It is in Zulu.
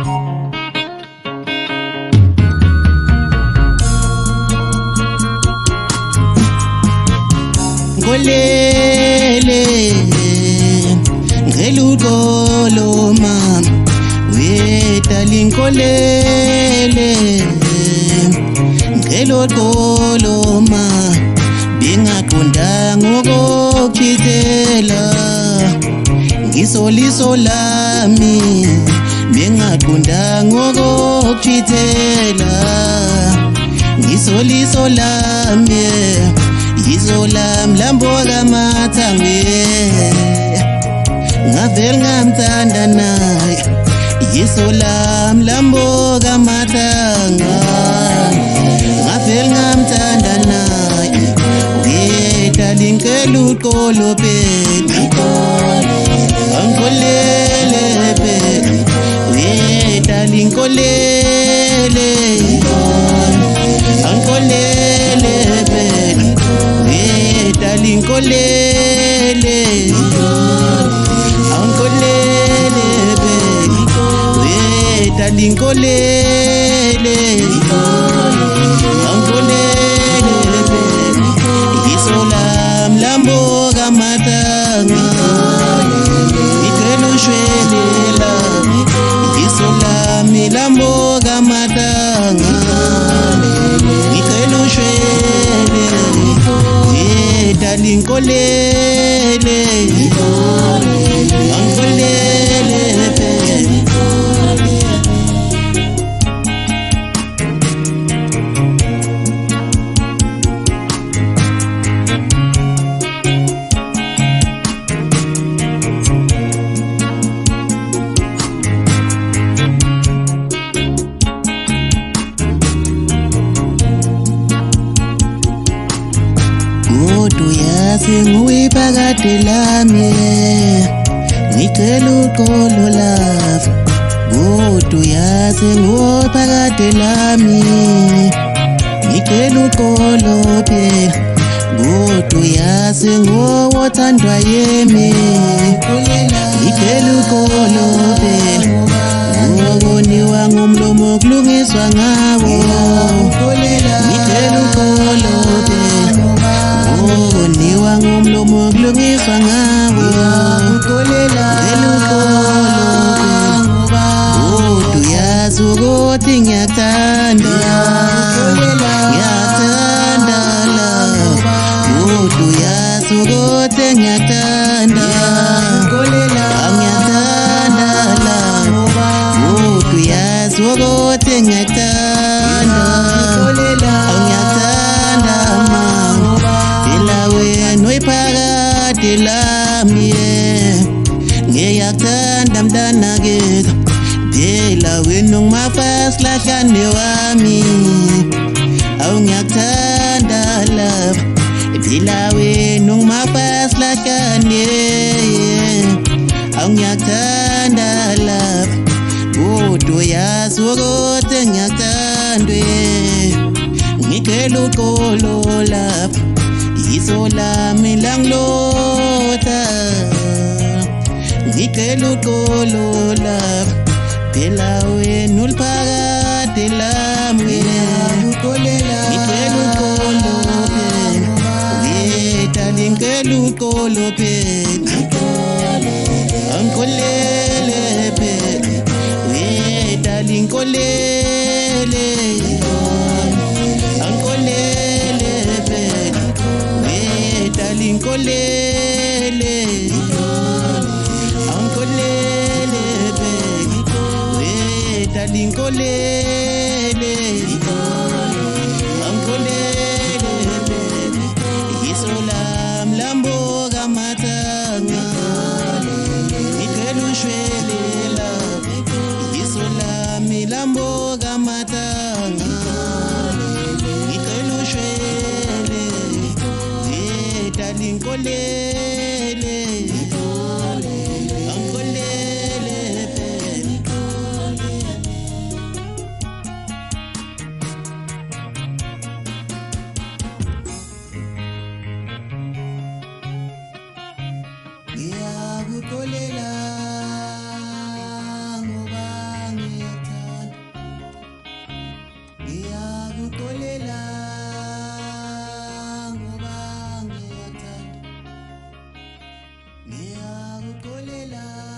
Ngolele ngelukolo mama darling ngolele ngelukolo mama bengaqondanga ukuchithela ngisoliso lami bengaqondanga ukuchithela ngisoliso lami Izolam lamboga matangwe Ngavel ngamtanda naye Izolam lamboga matanga Ngavel ngamtanda naye Darling kelukolo peti Angkolele peti Darling kolele Angkolele peti darling kolele ankolele baby we darling kolele ankolele baby isolam lamboga matanga ikelu shwelela isolam lamboga matanga ikelu shwelela darling kolele ankolele baby Nguwe phakathi lami ngicela uxolo love Kodwa uyazi nguwe phakathi lami ngicela uxolo phela Kodwa uyazi nguwe othandwa yimi ngicela uxolo phela Ngokoniwa ngumlomo kulungiswa ngawo ngicela uxolo phela Ngokoniwa ngumlomo kulungiswa ngawo ngelukolo Kodwa uyazi ukuthi ngiyakuthanda ngiyakuthanda love Kodwa uyazi ukuthi ngiyakuthanda ngiyakuthanda love Kodwa uyazi ukuthi ngiyakuthanda ngiyakuthanda mama Phakathi lami ngiyakuthanda mntana kithi phela wena ungumafasla kane wami awu ngiyakuthanda love phela wena ungumafasla kane awu ngiyakuthanda love kodwa uyazi ukuthi ngiyakuthandwe ngicela uxolo love Isolami langilotha ngicela uxolo love phela wena uliphakathi lami ngicela uxolo phela darling ngicela uxolo phela ankolele phela darling kolele ankolele phela darling kolele ankolele baby we darling kolele ankolele baby isolam lamboga matanga ikelu shwelela isolam lamboga matanga ikelu shwele darling kolele ankolele baby ngiyakuxolela ngoba ngiyakuthandwa kolela